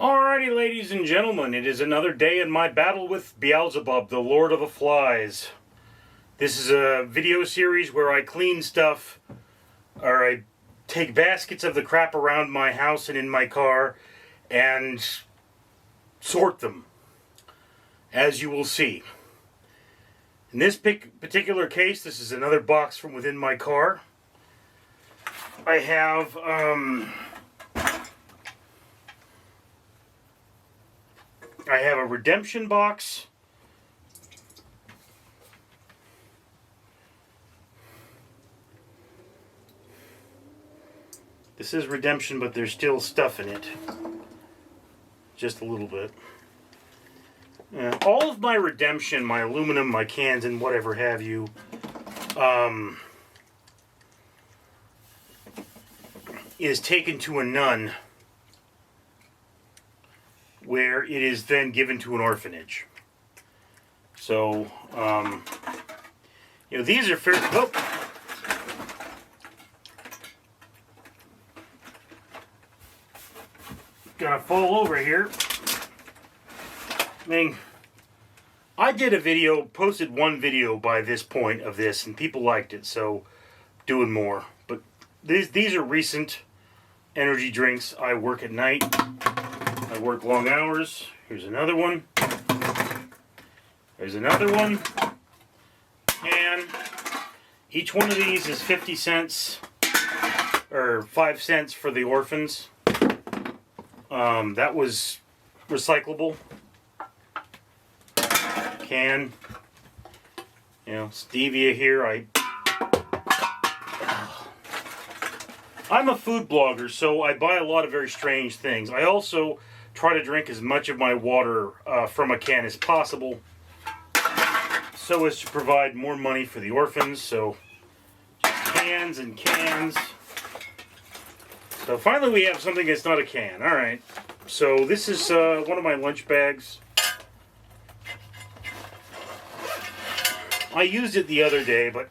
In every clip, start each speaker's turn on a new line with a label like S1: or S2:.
S1: Alrighty, ladies and gentlemen, it is another day in my battle with Beelzebub, the Lord of the Flies. This is a video series where I clean stuff, or I take baskets of the crap around my house and in my car, and sort them, as you will see. In this particular case, this is another box from within my car. I have, a redemption box. This is redemption, but there's still stuff in it. Just a little bit. All of my redemption, my aluminum, my cans, and whatever have you, is taken to a nun, where it is then given to an orphanage. So, these are fair. Oh. Gonna fall over here. I did a video, posted one video by this point of this, and people liked it, so doing more. But these are recent energy drinks. I work at night. I work long hours. Here's another one. There's another one. And each one of these is 50 cents, or 5 cents for the orphans. That was recyclable. Can. Stevia here. I'm a food blogger, so I buy a lot of very strange things. I also try to drink as much of my water from a can as possible, so as to provide more money for the orphans. So cans and cans. So finally we have something that's not a can. Alright, so this is one of my lunch bags. I used it the other day, but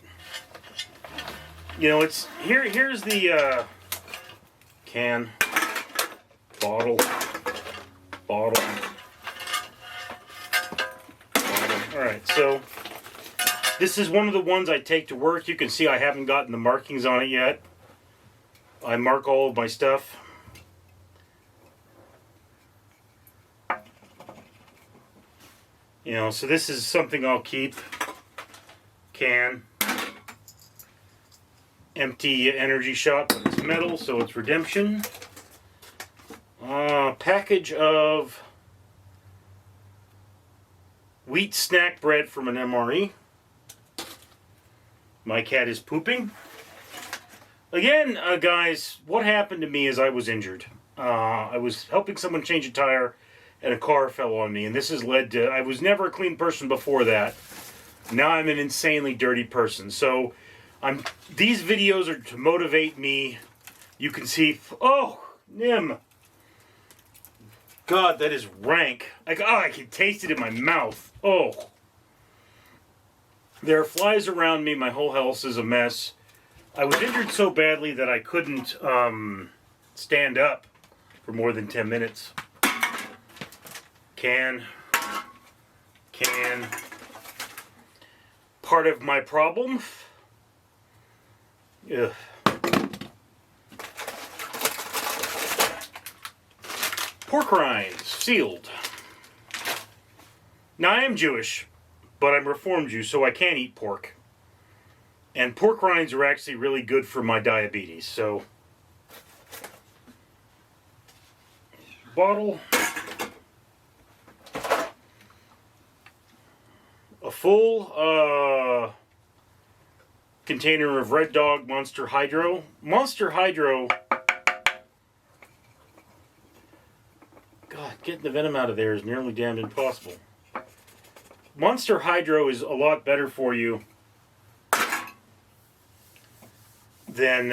S1: it's here's the can, bottle. Alright, so this is one of the ones I take to work. You can see I haven't gotten the markings on it yet. I mark all of my stuff. So this is something I'll keep. Can. Empty energy shot, but it's metal, so it's redemption. Package of wheat snack bread from an MRE. My cat is pooping. Again, guys, what happened to me is I was injured. I was helping someone change a tire, and a car fell on me, and this has led to... I was never a clean person before that. Now I'm an insanely dirty person. So these videos are to motivate me. You can see... Oh, Nim. God, that is rank. I can taste it in my mouth. Oh. There are flies around me. My whole house is a mess. I was injured so badly that I couldn't stand up for more than 10 minutes. Can. Part of my problem. Ugh. Pork rinds, sealed. Now I am Jewish, but I'm Reformed Jew, so I can't eat pork. And pork rinds are actually really good for my diabetes, so... Bottle. A full container of Red Dog Monster Hydro. Monster Hydro... God, getting the venom out of there is nearly damned impossible. Monster Hydro is a lot better for you than,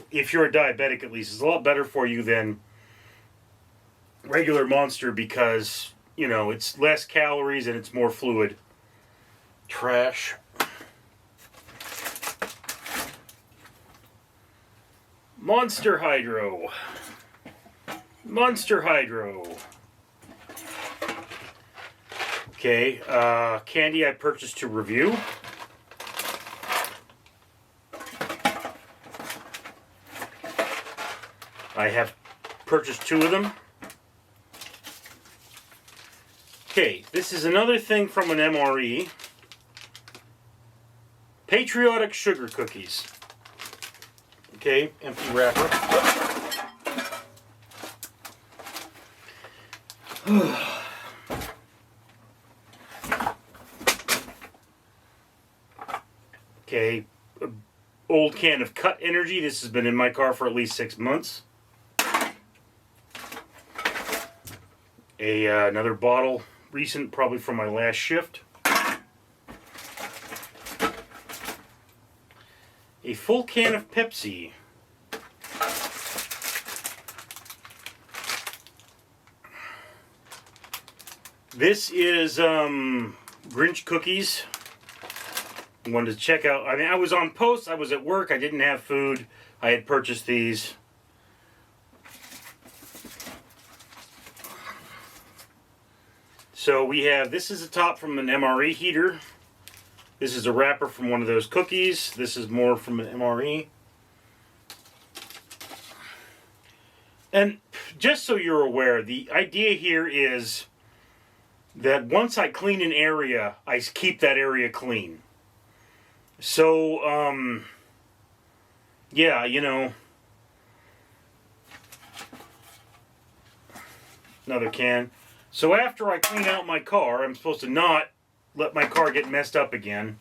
S1: if you're a diabetic at least, it's a lot better for you than regular Monster because, it's less calories and it's more fluid. Trash. Monster Hydro. Monster Hydro. Okay, candy I purchased to review. I have purchased 2 of them. Okay, this is another thing from an MRE. Patriotic Sugar Cookies. Okay, empty wrapper. Okay, old can of Cut Energy. This has been in my car for at least 6 months. Another bottle, recent, probably from my last shift. A full can of Pepsi. This is Grinch cookies. I wanted to check out. I mean, I was on post. I was at work. I didn't have food. I had purchased these. So we have, this is a top from an MRE heater. This is a wrapper from one of those cookies. This is more from an MRE. And just so you're aware, the idea here is that once I clean an area, I keep that area clean. So, yeah, you know, another can. So after I clean out my car, I'm supposed to not let my car get messed up again.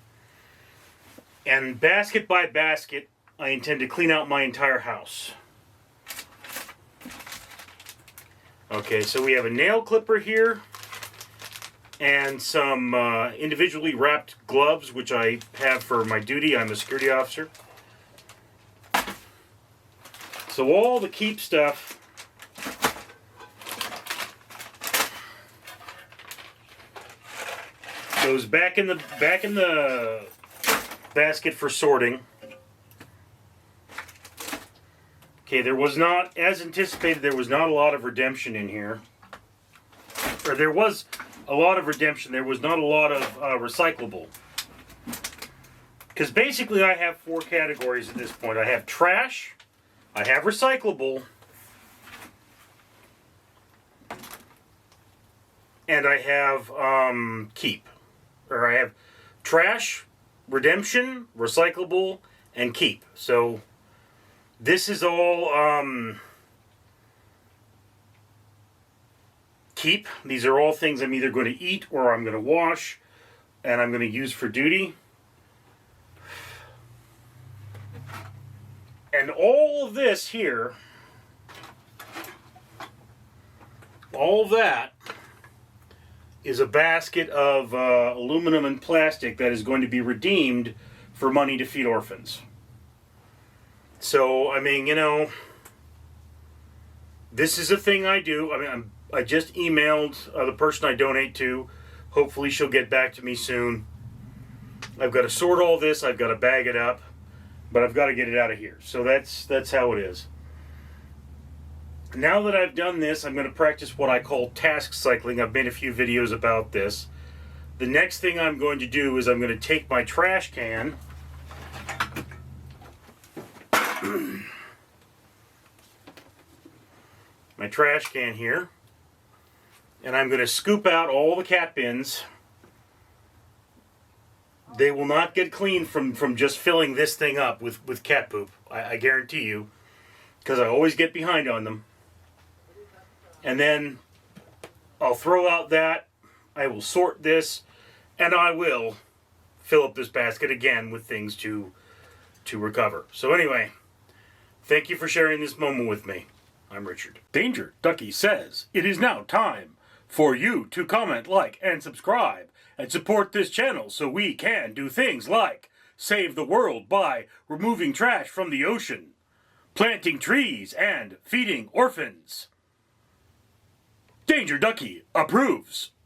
S1: And basket by basket, I intend to clean out my entire house. Okay, so we have a nail clipper here. And some individually wrapped gloves, which I have for my duty. I'm a security officer. So all the keep stuff goes back in the basket for sorting. Okay, there was not, as anticipated, there was not a lot of redemption in here. Or there was a lot of redemption. There was not a lot of recyclable. Because basically I have 4 categories at this point. I have trash, I have recyclable, and I have keep. Or I have trash, redemption, recyclable, and keep. So this is all keep. These are all things I'm either going to eat or I'm going to wash and I'm going to use for duty. And all of this here, all of that is a basket of aluminum and plastic that is going to be redeemed for money to feed orphans. So, I mean, you know, this is a thing I do. I mean, I just emailed the person I donate to. Hopefully she'll get back to me soon. I've got to sort all this. I've got to bag it up. But I've got to get it out of here. So that's how it is. Now that I've done this, I'm going to practice what I call task cycling. I've made a few videos about this. The next thing I'm going to do is I'm going to take my trash can here, and I'm going to scoop out all the cat bins. They will not get clean from just filling this thing up with cat poop. I guarantee you, because I always get behind on them. And then I'll throw out that, I will sort this, and I will fill up this basket again with things to recover. So anyway, thank you for sharing this moment with me. I'm Richard. Danger Ducky says it is now time for you to comment, like, and subscribe, and support this channel so we can do things like save the world by removing trash from the ocean, planting trees, and feeding orphans. Danger Ducky approves.